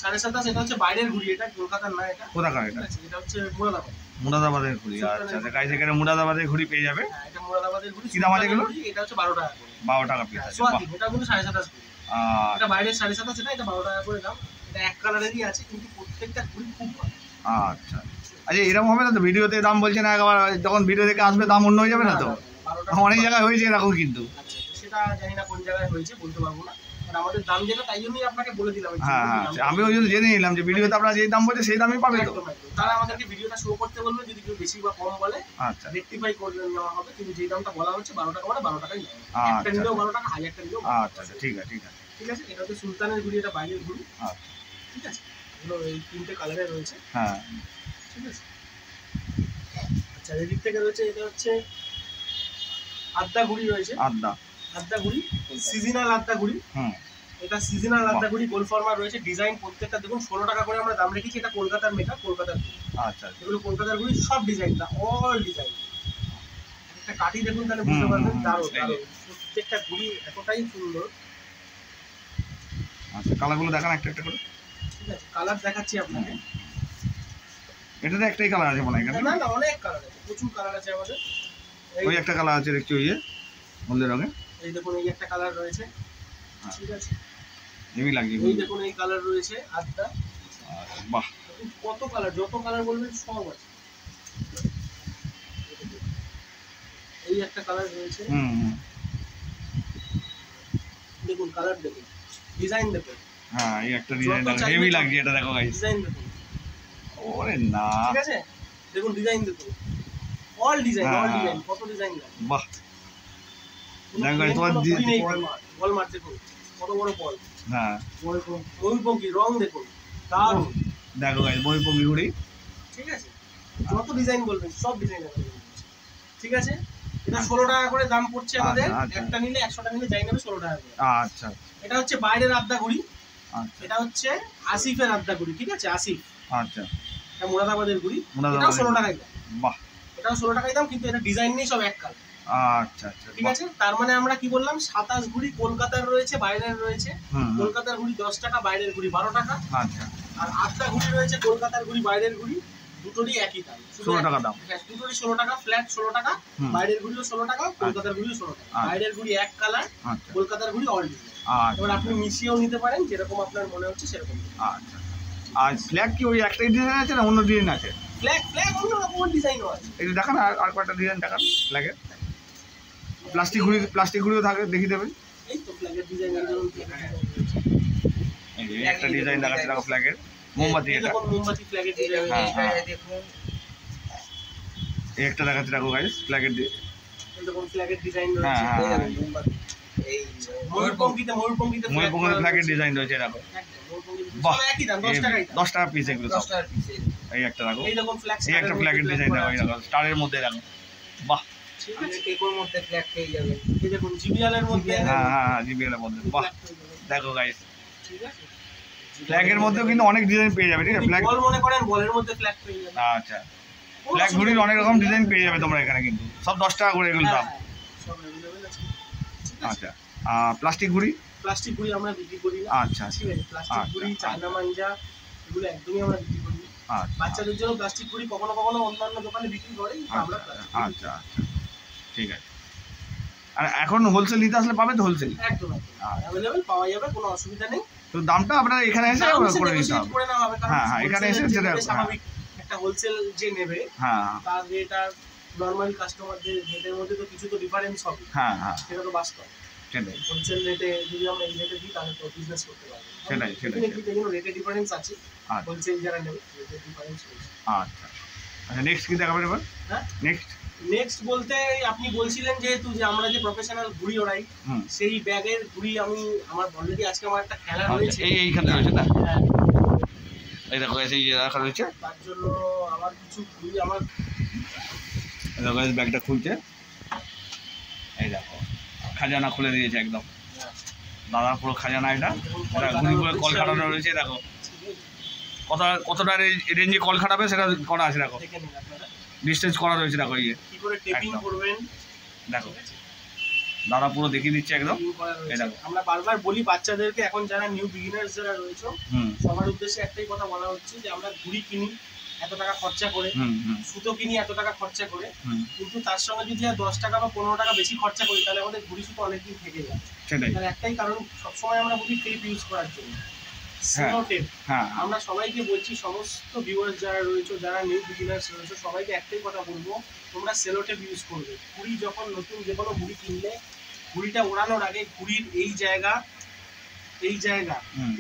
27.5, এটা হচ্ছে বাইরের ঘুড়ি, এটা কলকাতার না, এটা কোথাকার ঠিক এটা? আছে, এটা হচ্ছে মুরাদাবাদ। মুরাদাবাদের ঘুড়ি। আচ্ছা আচ্ছা গাইস, এখানে মুরাদাবাদের ঘুড়ি পেয়ে যাবে। হ্যাঁ, এটা মুরাদাবাদের ঘুড়ি। কি দাম আছে এগুলো? এটা হচ্ছে 12 টাকা করে, 12 টাকা পিস আছে। বাহ সোয়াতি, এটা কিন্তু 27.5 ঘুড়ি। আচ্ছা এটা বাইরের 27.5 সেটা, এটা 12 টাকা করে দাম। এটা এক কালারেরই আছে, কিন্তু প্রত্যেকটা ঘুড়ি খুব ভালো। আচ্ছা আচ্ছা এরকম হবে না তো? ভিডিওতে দাম বলছে না, একবার যখন ভিডিও দেখে আসবে দাম অন্য হয়ে যাবে না তো? 12 টাকা অনেক জায়গায় হয়েছে এরকম কিন্তু। আচ্ছা, সেটা জানি না কোন জায়গায় হয়েছে, বলতে পারবো না, কারণ আমাদের দাম যেটা তাই জন্যই আপনাকে বলে দিলাম। হ্যাঁ হ্যাঁ আমি ওই জন্য জেনে নিলাম যে ভিডিওতে আপনারা যেই দাম বলছে সেই দামই পাবে তো। একদম, একদম। তারা আমাদেরকে ভিডিওটা শো করতে বলবে, যদি কেউ বেশি বা কম বলে আচ্ছা রেকটিফাই করে নেওয়া হবে, কিন্তু যে দামটা বলা হচ্ছে 12 টাকা, মানে 12 টাকাই নেওয়া হবে। আচ্ছা, একটা নিলেও 12 টাকা, 1000 টা নিলেও 12 টাকা। আচ্ছা আচ্ছা ঠিক আছে ঠিক আছে। ঠিক আছে। এটা হচ্ছে সুলতানের ঘুড়ি, এটা বাইরের ঘুড়ি, আচ্ছা ঠিক আছে। এগুলো এই 3টে কালারে রয়েছে, হ্যাঁ ঠিক আছে। আচ্ছা, এদিক থেকে রয়েছে, এটা হচ্ছে আদ্দা ঘুড়ি রয়েছে, আদ্দা ঘুড়ি, সিজনাল আদ্দা ঘুড়ি। হুম এটা সিজনাল আদ্দা ঘুড়ি, গোল ফরমা রয়েছে, ডিজাইন প্রত্যেকটা দেখুন 16 টাকা করে আমরা দাম রেখেছি। এটা কলকাতার মেটা, কলকাতার ঘুড়ি। আচ্ছা এগুলো কলকাতার ঘুড়ি, সব ডিজাইন, অল ডিজাইন। একটা কাটি দেখুন, তাহলে বুঝতে পারবেন, দারুণ দারুণ। প্রত্যেকটা ঘুড়ি এতটাই সুন্দর, আচ্ছা কালারগুলো দেখান একটা একটা করে। ঠিক আছে। কালার দেখাচ্ছি আপনাকে। এটাতে একটাই কালার আছে মনে হয় এখানে। না না, অনেক কালার আছে, প্রচুর কালার আছে আমাদের। ওই একটা কালার আছে দেখছি, ওই যে হলদে রঙে। এই দেখুন, এই একটা কালার রয়েছে, ঠিক আছে। হেভি লাগছে এই দেখুন, এই কালার রয়েছে আটটা। বাহ কত কালার, যত কালার বলবেন সব আছে। এই একটা কালার রয়েছে, হুম হুম দেখুন কালার দেখুন, ডিজাইন দেখুন, হ্যাঁ এই একটা ডিজাইন হেভি লাগছে এটা দেখো গাইস। ডিজাইন দেখুন, ওরে না ঠিক আছে। দেখুন ডিজাইন দেখুন, অল ডিজাইন, অল হ্যাঁ। ডিজাইন, কত ডিজাইন লাগে। বাহ দেখো গাইস তোমার বল মার দেখুন, কত বড় বল, হ্যাঁ ময়ূরপঙ্খী রং দেখুন, দারুণ। দেখো গাইস ময়ূরপঙ্খী ঘুড়ি, ঠিক আছে। যত ডিজাইন বলবেন সব ডিজাইন আছে, ঠিক আছে। এটা 16 টাকা করে দাম পড়ছে আমাদের। আচ্ছা। একটা নিলে 100টা নিলে যাই নেবে 16 টাকা করে। আচ্ছা এটা হচ্ছে বাইরের আদ্দা ঘুড়ি, এটা হচ্ছে আসিফের আড্ডা ঘুড়ি, ঠিক আছে? আসিফ, আচ্ছা এটা মুরাদাবাদের ঘুড়ি, এটাও 16 টাকায় দাম। বাহ, এটাও 16 টাকায় দাম, কিন্তু এটা ডিজাইন নেই, সব এক কালার, আচ্ছা আচ্ছা ঠিক আছে? তার মানে আমরা কি বললাম, 27 ঘুড়ি কলকাতার রয়েছে, বাইরের রয়েছে। কলকাতার ঘুড়ি 10 টাকা, বাইরের ঘুড়ি 12 টাকা। আচ্ছা, আর আড্ডা ঘুড়ি রয়েছে, কলকাতার ঘুড়ি, বাইরের ঘুড়ি, দুটোরই একই দাম, 16 টাকা দাম। দুটোরই 16 টাকা, ফ্ল্যাট 16 টাকা। বাইরের ঘুড়িও 16 টাকা, কলকাতার ঘুড়িও 16 টাকা। বাইরের ঘুড়ি এক কালার, কলকাতার ঘুড়ি অল ডিজাইন। এবার আপনি মিশিয়েও নিতে পারেন, যেরকম আপনার মনে হচ্ছে সেরকম। আচ্ছা, আর ফ্ল্যাগ কি ওই একটাই ডিজাইন আছে না অন্য ডিজাইন আছে? ফ্ল্যাগ অন্য রকমের ডিজাইনও আছে। এটা দেখান, আর কয়েকটা ডিজাইন দেখান ফ্ল্যাগের। প্লাস্টিক ঘুড়িও থাকে, দেখি দেবেন। এই তো ফ্ল্যাগের ডিজাইন, এই ধরুন এই যে একটা ডিজাইন দেখাচ্ছে দেখো ফ্ল্যাগের, মোমবাতি। এটা দেখুন মোমবাতি ফ্ল্যাগের ডিজাইন। দেখুন এই একটা দেখাচ্ছে দেখো গাইস, ফ্ল্যাগের এই দেখুন ফ্ল্যাগের ডিজাইন হ্যাঁ, রয়েছে। হ্যাঁ, এই মোমবাতি, এই ময়ূরপঙ্খীতে ময়ূরপঙ্খের ফ্ল্যাগের ডিজাইন রয়েছে দেখো। বাহ, 10 টাকাই দাম। 10 টাকা পিস এগুলো সব। 10 টাকার পিস। এই একটা দেখো, এই দেখুন ফ্ল্যাগ, এই একটা ফ্ল্যাগের ডিজাইন দেখো, এই দেখো স্টারের মধ্যে দেখো। বাহ, ঠিক আপনি আছে? টেকোর মধ্যে ফ্ল্যাগ পেয়ে যাবেন। এই দেখুন জিবিএল এর মধ্যে, হ্যাঁ হ্যাঁ হ্যাঁ, জিবিএল এর মধ্যে। বাহ, দেখো গাইস, ঠিক আছে? ফ্ল্যাগের মধ্যেও কিন্তু অনেক ডিজাইন পেয়ে যাবে, ঠিক আছে? ফ্ল্যাগ, বল মনে করেন, বলের মধ্যে ফ্ল্যাগ পেয়ে যাবেন। আচ্ছা, ফ্ল্যাগ ঘুড়ির অনেক রকম ডিজাইন পেয়ে যাবে তোমরা এখানে, কিন্তু সব 10 টাকা করে এগুলো দাম। সব अवेलेबल আছে। আচ্ছা, প্লাস্টিক ঘুড়ি? প্লাস্টিক ঘুড়ি আমরা বিক্রি করি না। আচ্ছা ঠিক আছে, প্লাস্টিক ঘুড়ি, চায়না মাঞ্জা, এগুলো একদমই আমরা বিক্রি করি না। আচ্ছা বাচ্চাদের জন্য প্লাস্টিক ঘুড়ি কখনো কখনো অন্যান্য দোকানে বিক্রি করে, কিন্তু আমরা আচ্ছা plastic ঘুড়ি আচ্ছা, ঠিক আছে। আর এখন হোলসেল নিতে আসলে পাবে তো হোলসেল? একদম অ্যাভেলেবল পাওয়া যাবে, কোনো অসুবিধা নেই। তো দামটা আপনারা এখানে এসে দাম করে দিতে negotiate হবে। করে নেওয়া হবে, কারণ হ্যাঁ, হ্যাঁ, এখানে এসে wholesale যেটা, যে স্বাভাবিক একটা হোলসেল যে নেবে, হ্যাঁ তার রেট আর নরমালি কাস্টমারদের রেটের মধ্যে তো কিছু তো ডিফারেন্স হবে, হ্যাঁ হ্যাঁ, সেটা তো বাস্তব। সেটাই হোলসেল রেটে যদি আমরা এই রেটে দিই, তাহলে তো বিজনেস করতে পারবো। সেটাই। যেগুলো রেটে ডিফারেন্স আছে, আচ্ছা হোলসেল যারা নেবে রেটে ডিফারেন্স রয়েছে। আচ্ছা আচ্ছা, নেক্সট কি দেখাবেন এবার? হ্যাঁ, নেক্সট নেক্সট বলতে আপনি বলছিলেন যেহেতু যে আমরা যে প্রফেশনাল ঘুড়ি ওড়াই, সেই ব্যাগের ঘুড়ি আমার অলরেডি আজকে আমার একটা খেলা রয়েছে। এইখানে রয়েছে না? হ্যাঁ, এই দেখো এই যে রাখা রয়েছে, তার জন্য আমার কিছু ঘুড়ি আমার এই দেখো ব্যাগটা খুলছে, এই দেখো খাজানা খুলে দিয়েছে একদম, দাদা পুরো খাজানা। এটা ঘুড়ি পুরো কল খাটানো রয়েছে, দেখো কতটা রেঞ্জে কল খাটাবে সেটা করা আছে, দেখো দেখে নিন আপনারা ডিসটেন্স করা রয়েছে, দেখো এই কি করে টেপিং একদম। করবেন, দেখো দাদা পুরো দেখিয়ে দিচ্ছে একদম। টেপিং করা রয়েছে। এই দেখো। আমরা বারবার বলি বাচ্চাদেরকে, এখন যারা নিউ বিগিনার্স যারা রয়েছে, হুম সবার উদ্দেশ্যে একটাই কথা বলা হচ্ছে যে আমরা ঘুড়ি কিনি এত টাকা খরচা করে, হুম হুম সুতো কিনি এত টাকা খরচা করে, হুম, কিন্তু তার সঙ্গে যদি আর 10 টাকা বা 15 টাকা বেশি খরচা করি, তাহলে আমাদের ঘুড়ি সুতো অনেকদিন থেকে যায়। সেটাই। তার একটাই কারণ, সবসময় আমরা বলি টেপ ইউজ করার জন্য, সেলো টেপ। হ্যাঁ আমরা সবাইকে বলছি, সমস্ত ভিউয়ার্স যারা রয়েছে, যারা নিউ বিগিনার্স রয়েছে, সবাইকে একটাই কথা বলবো, তোমরা সেলো টেপ ইউজ করবে। ঘুড়ি যখন নতুন যে কোনো ঘুড়ি কিনলে, ঘুড়িটা ওড়ানোর আগে ঘুড়ির এই জায়গা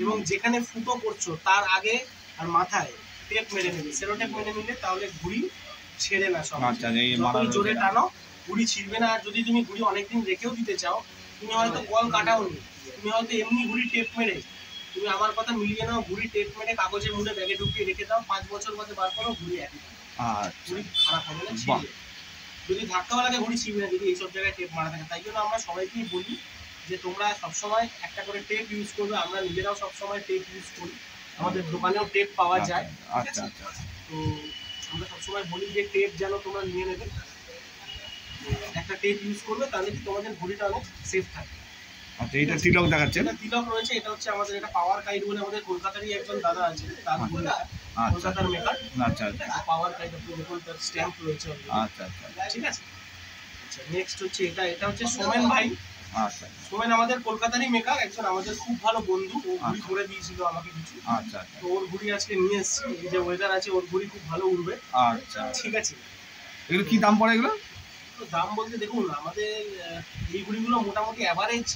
এবং যেখানে ফুটো করছো তার আগে আর মাথায় টেপ মেরে নেবে, সেলো টেপ মেরে নিলে, তাহলে ঘুড়ি ছেড়ে না। সব আচ্ছা, এই যতই জোরে টানো ঘুড়ি ছিঁড়বে না। আর যদি তুমি ঘুড়ি অনেকদিন রেখেও দিতে চাও, তুমি হয়তো কল কাটাওনি, তুমি হয়তো এমনি ঘুড়ি টেপ মেরে, তুমি আমার কথা মিলিয়ে নাও, ঘুড়ি টেপ মেরে কাগজে মুড়ে ব্যাগে ঢুকিয়ে রেখে দাও, 5 বছর বাদে বার করো, ঘুড়ি একই, ঘুড়ি খারাপ হবে না, ছিঁড়বে। যদি ধাক্কাওয়ালাকে ঘুড়ি ছিঁড়বে না, যদি এইসব জায়গায় টেপ মারা থাকে। তাই জন্য আমরা সবাইকেই বলি যে তোমরা সবসময় একটা করে টেপ ইউজ করবে। আমরা নিজেরাও সবসময় টেপ ইউজ করি, আমাদের দোকানেও টেপ পাওয়া যায়। আচ্ছা আচ্ছা, তো আমরা সবসময় বলি যে টেপ যেন তোমরা নিয়ে নেবে, একটা টেপ ইউজ করবে, তাহলে কি তোমাদের ঘুড়িটা অনেক সেফ থাকে। আচ্ছা এইটা তিলক দেখাচ্ছে, এটা তিলক রয়েছে, এটা হচ্ছে আমাদের, এটা পাওয়ার কাইট বলে আমাদের কলকাতারই একজন দাদা আছে, তার ঘুড়িটা কলকাতার মেকার। আচ্ছা আচ্ছা পাওয়ার কাইট, আপনি দেখুন তার স্ট্যাম্প রয়েছে। আচ্ছা আচ্ছা, ঠিক আছে। আচ্ছা, নেক্সট হচ্ছে এটা হচ্ছে সোমেন ভাই। আচ্ছা সোমেন আমাদের কলকাতারই মেকার, একজন আমাদের খুব ভালো বন্ধু। ও ঘুড়ি করে দিয়েছিল আমাকে কিছু, আচ্ছা আচ্ছা, তো ওর ঘুড়ি আজকে নিয়ে এসেছি। এই যে ওয়েদার আছে, ওর ঘুড়ি খুব ভালো উড়বে। আচ্ছা, ঠিক আছে। এগুলো কি দাম পড়ে এগুলো? তো দাম বলতে দেখুন, আমাদের এই ঘুড়িগুলো মোটামুটি অ্যাভারেজ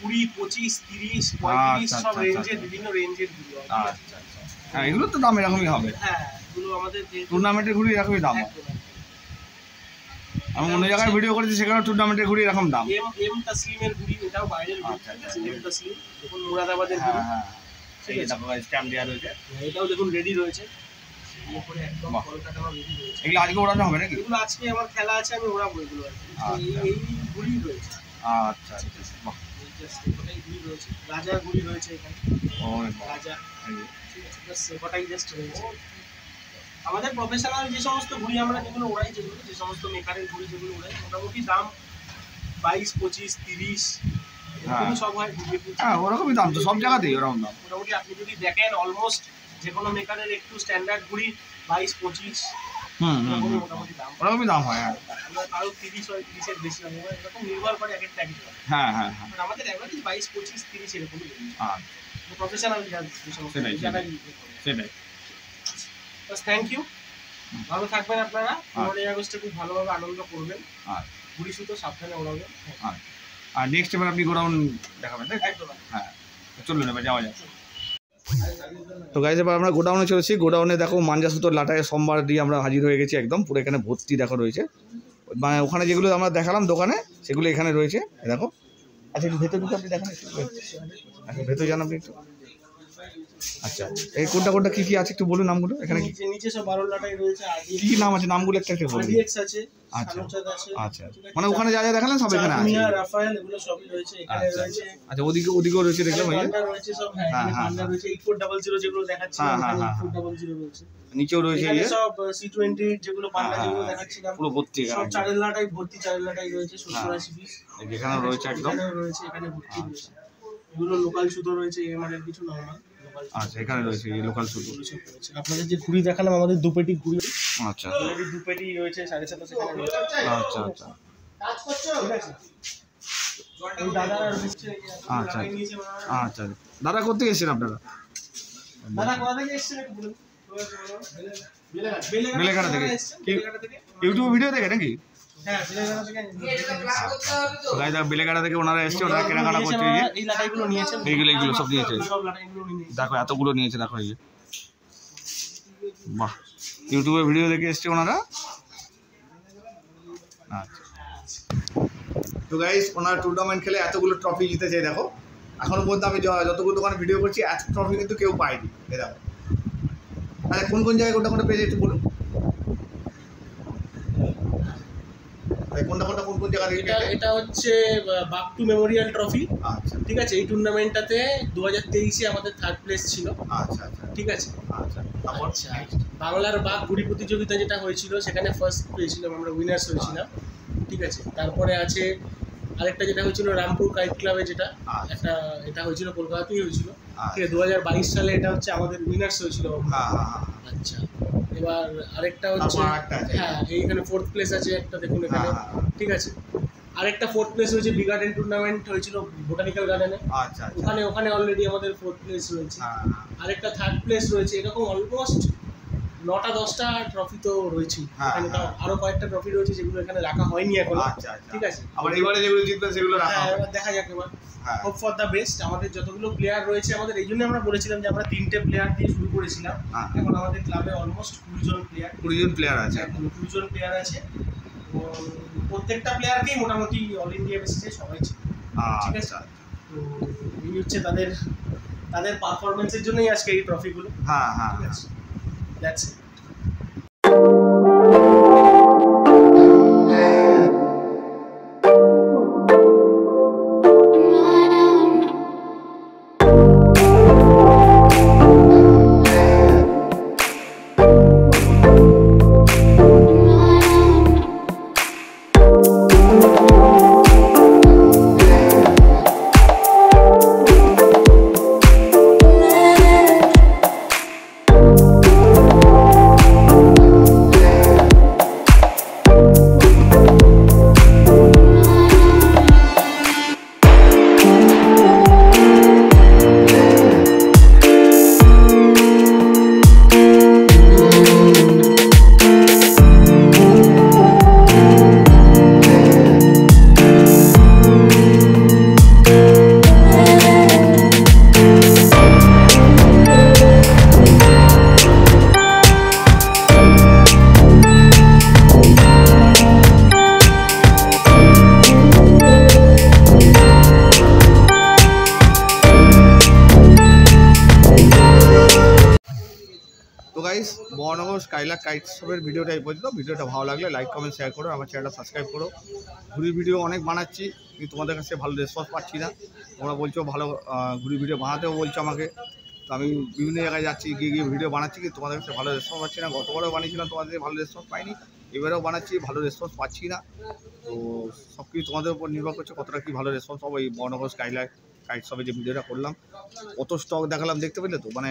20, 25, 30, 35 সব রেঞ্জের, বিভিন্ন রেঞ্জের ঘুড়ি। আচ্ছা আচ্ছা, হ্যাঁ এগুলো তো দাম এরকমই হবে। হ্যাঁ, এগুলো আমাদের টুর্নামেন্টের ঘুড়ি এরকমই দাম। আমি অন্য জায়গায় ভিডিও করেছি, সেখানে টুর্নামেন্টের ঘুড়ি এরকম দাম। এম তাসলিমের ঘুড়ি, এটাও বাইরের ঘুড়ি। আচ্ছা, ঠিক আছে, এম তাসলিম দেখুন, মুরাদাবাদের ঘুড়ি। হ্যাঁ সেই দেখো স্ট্যাম্প দেওয়া রয়েছে, এটাও দেখুন রেডি রয়েছে, উপরে একদম কল কাটানো রেডি রয়েছে। এগুলো আজকে ওড়ানো হবে নাকি? এগুলো আজকে আমার খেলা আছে, আমি ওড়াবো এগুলো আর কি। আচ্ছা। এই ঘুড়ি রয়েছে। আচ্ছা আচ্ছা, বাহ জাস্ট এটাই ঘুড়ি রয়েছে, রাজার ঘুড়ি রয়েছে এখানে, অনেক বড়। রাজা, ঠিক আছে, জাস্ট সেটাই জাস্ট রয়েছে। আমাদের প্রফেশনাল যে সমস্ত ঘুড়ি আমরা যেগুলো ওড়াই, যে সমস্ত মেকারের ঘুড়ি যেগুলো ওড়াই, মোটামুটি দাম 22, 25, 30 এরকমই সব হয় ঘুড়ি। হ্যাঁ ওরকমই দাম তো সব জায়গাতেই ওরকম দাম। মোটামুটি আপনি যদি দেখেন অলমোস্ট যে কোনো মেকারের একটু স্ট্যান্ডার্ড ঘুড়ি 22, 25 এরকমই মোটামুটি দাম। ওরকমই দাম হয়। হ্যাঁ কারো 30 হয়, 30-এর বেশি হবে, এরকম নির্ভর করে এক একটা কিছু। হ্যাঁ হ্যাঁ হ্যাঁ। আমাদের অ্যাভারেজ 22, 25, 30 এরকমই। আচ্ছা প্রফেশনাল যে সমস্ত জায়গায়। সেটাই। বাস থ্যাংক ইউ, ভালো থাকবেন আপনারা। 15ই আগস্টে খুব ভালোভাবে আনন্দ করবেন, ঘুড়ি সুতো সাবধানে ওড়াবেন। আর নেক্সট এবার আপনি গোডাউন দেখাবেন তাই? একদম। হ্যাঁ চলুন এবার যাওয়া যাক। তো গাইজ এবার আমরা গোডাউনে চলেছি। গোডাউনে দেখো মাঞ্জা সুতোর লাটায় সোমবার দিয়ে আমরা হাজির হয়ে গেছি একদম, পুরো এখানে ভর্তি দেখো রয়েছে। মানে ওখানে যেগুলো আমরা দেখালাম দোকানে সেগুলো এখানে রয়েছে দেখো। আচ্ছা একটু ভেতর ঢুকে আপনি দেখেন, আচ্ছা ভেতর যান আপনি একটু। আচ্ছা এই কোনটা কোনটা কী কী আছে একটু বলুন নামগুলো। এখানে কি নিচে সব 12 লাটাই রয়েছে, কী নাম আছে নামগুলো একটা একটু বলুন। আরডিএক্স আছে, আচ্ছা সানোচাঁদ আছে, আচ্ছা মানে ওখানে যা যা দেখালেন সব এখানে আছে। চাঁদমিয়া, রাফায়েল এগুলো সবই রয়েছে এখানে। আচ্ছা রয়েছে আচ্ছা ওদিকেও রয়েছে দেখলাম ওই যে পান্ডা রয়েছে সব। হ্যাঁ এখানে পান্ডা রয়েছে, 8400 যেগুলো দেখাচ্ছি এখানে 8400 রয়েছে। নিচেও রয়েছে এখানে এই যে সব C20 যেগুলো পান্ডা যেগুলো দেখাচ্ছিলাম পুরো ভর্তি সব এখানে। 4 লাটাই ভর্তি, 4 লাটাই রয়েছে 70-80 পিস। এখানে রয়েছে একদম। এখানে রয়েছে, এখানে ভর্তি রয়েছে। এগুলো লোকাল সুতো রয়েছে, এমআরএর কিছু নরমাল লোকাল। আচ্ছা এখানে রয়েছে এই লোকাল সুতো। আপনাদের যে ঘুড়ি দেখালাম আমাদের দুপেটি ঘুড়ি, আচ্ছা অলরেডি দুপেটি রয়েছে 750 এখানে রয়েছে। আচ্ছা আচ্ছা কাজ করছো, ঠিক আছে। এই দাদারা রয়েছে, আচ্ছা লাগাই নিয়েছে ওনারা। আচ্ছা দাদা কোথেকে এসেছেন আপনারা? দাদা কোথা থেকে এসেছেন একটু বলুন। বেলেঘাটা থেকে। বেলেঘাটা থেকে। ইউটিউব ভিডিও দেখে নাকি? হ্যাঁ বেলেঘাটা থেকে। গাইজ বেলেঘাটা থেকে ওনারা এসছে, ওনারা কেনাকাটা করছে। এই যে এই লাটাইগুলো নিয়েছেন, এইগুলো সব নিয়েছে সব লাটাইগুলো নিয়েছে। দেখো এতগুলো নিয়েছে দেখো এই যে। বাহ ইউটিউবে ভিডিও দেখে এসছে ওনারা। আচ্ছা তো গাইজ ওনারা টুর্নামেন্ট খেলে এতগুলো ট্রফি জিতেছে দেখো। এখনো পর্যন্ত আমি যতগুলো দোকানে ভিডিও করছি এত ট্রফি কিন্তু কেউ পায়নি। এ দেখো। আচ্ছা কোন কোন জায়গায় কোনটা কোনটা পেয়েছে একটু বলুন। কোনটা কোনটা কোন কোন জায়গা থেকে পেয়েছে? এটা হচ্ছে বাপটু মেমোরিয়াল ট্রফি। আচ্ছা ঠিক আছে, এই টুর্নামেন্টটাতে 2023-এ আমাদের 3rd প্লেস ছিল। আচ্ছা আচ্ছা ঠিক আছে। আচ্ছা তারপর আচ্ছা, বাংলার বাঘ ঘুড়ি প্রতিযোগিতা যেটা হয়েছিল সেখানে ফার্স্ট পেয়েছিলাম আমরা, উইনার্স হয়েছিলাম। ঠিক আছে, তারপরে আছে আরেকটা যেটা হয়েছিল রামপুর কাইট ক্লাবে, যেটা একটা এটা হয়েছিল কলকাতাতেই হয়েছিল। ঠিক আছে, 2022 সালে এটা হচ্ছে আমাদের উইনার্স হয়েছিল। আচ্ছা এবার আরেকটা হচ্ছে, হ্যাঁ এইখানে 4th প্লেস আছে একটা, দেখুন এখানে। ঠিক আছে, আরেকটা 4th প্লেস হয়েছে বি গার্ডেন টুর্নামেন্ট হয়েছিল বোটানিক্যাল গার্ডেনে। আচ্ছা ওখানে অলরেডি আমাদের 4th প্লেস রয়েছে। আরেকটা 3rd প্লেস রয়েছে। এরকম অলমোস্ট 9টা-10টা ট্রফি তো রয়েছে এখানে। তাও আরো কয়েকটা ট্রফি রয়েছে যেগুলো এখানে রাখা হয়নি এখনো। ঠিক আছে, আবার এবারে যেগুলো জিতবেন সেগুলো রাখা হবে। এবার দেখা যাক। এবার হোপ ফর দ্য বেস্ট। আমাদের যতগুলো প্লেয়ার রয়েছে, আমাদের এই জন্য আমরা বলেছিলাম যে আমরা 3টে প্লেয়ার দিয়ে শুরু করেছিলাম। এখন আমাদের ক্লাবে অলমোস্ট 20 জন প্লেয়ার আছে। 20 জন প্লেয়ার আছে। প্রত্যেকটা প্লেয়ারকেই মোটামুটি অল ইন্ডিয়া বেসিসে সবাই ছিল। ঠিক আছে, তো এই হচ্ছে তাদের পারফরমেন্সের জন্যই আজকে এই ট্রফিগুলো। হ্যাঁ হ্যাঁ দ্যাটস ইট। গাইস, বহনগর স্কাইলার্ক কাইট শপের ভিডিওটা এই পর্যন্ত। ভিডিওটা ভালো লাগলে লাইক কমেন্ট শেয়ার করো, আমার চ্যানেলটা সাবস্ক্রাইব করো। ঘুড়ির ভিডিও অনেক বানাচ্ছি কিন্তু তোমাদের কাছে ভালো রেসপন্স পাচ্ছি না। তোমরা বলছো ভালো ঘুড়ির ভিডিও বানাতেও বলছো আমাকে, তো আমি বিভিন্ন জায়গায় যাচ্ছি, গিয়ে ভিডিও বানাচ্ছি কিন্তু তোমাদের কাছে ভালো রেসপন্স পাচ্ছি না। গতবারও বানিয়েছিলাম, তোমাদের ভালো রেসপন্স পাইনি, এবারেও বানাচ্ছি, ভালো রেসপন্স পাচ্ছি না। তো সব কিছু তোমাদের উপর নির্ভর করছে কতটা কী ভালো রেসপন্স পাবো। এই বহনগর স্কাইলার্ক কাইট শপে যে ভিডিওটা করলাম, কত স্টক দেখালাম দেখতে পেলে তো, মানে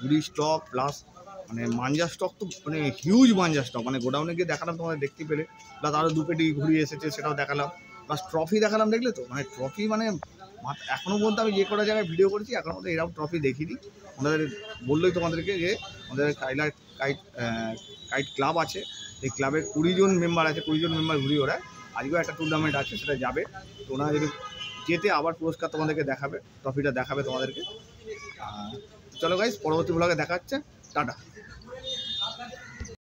ঘুড়ি স্টক প্লাস মানে মাঞ্জা স্টক তো মানে হিউজ মাঞ্জা স্টক, মানে গোডাউনে গিয়ে দেখালাম তোমাদের দেখতে পেলে, প্লাস আরও 2 পেটি ঘুড়ি এসেছে সেটাও দেখালাম, প্লাস ট্রফি দেখালাম দেখলে তো, মানে ট্রফি মানে এখনও পর্যন্ত আমি যে কটা জায়গায় ভিডিও করেছি এখনও পর্যন্ত এরকম ট্রফি দেখিনি। আমাদের বললোই তোমাদেরকে যে আমাদের স্কাইলার্ক কাইট ক্লাব আছে, এই ক্লাবের 20 জন মেম্বার আছে, 20 জন মেম্বার ঘুড়ি ওরা। আজকেও একটা টুর্নামেন্ট আছে, সেটা যাবে, তো ওনারা যদি যেতে আবার পুরস্কার তোমাদেরকে দেখাবে, ট্রফিটা দেখাবে তোমাদেরকে। চলো গাইস, পরবর্তী ব্লগে দেখা হচ্ছে, টাটা।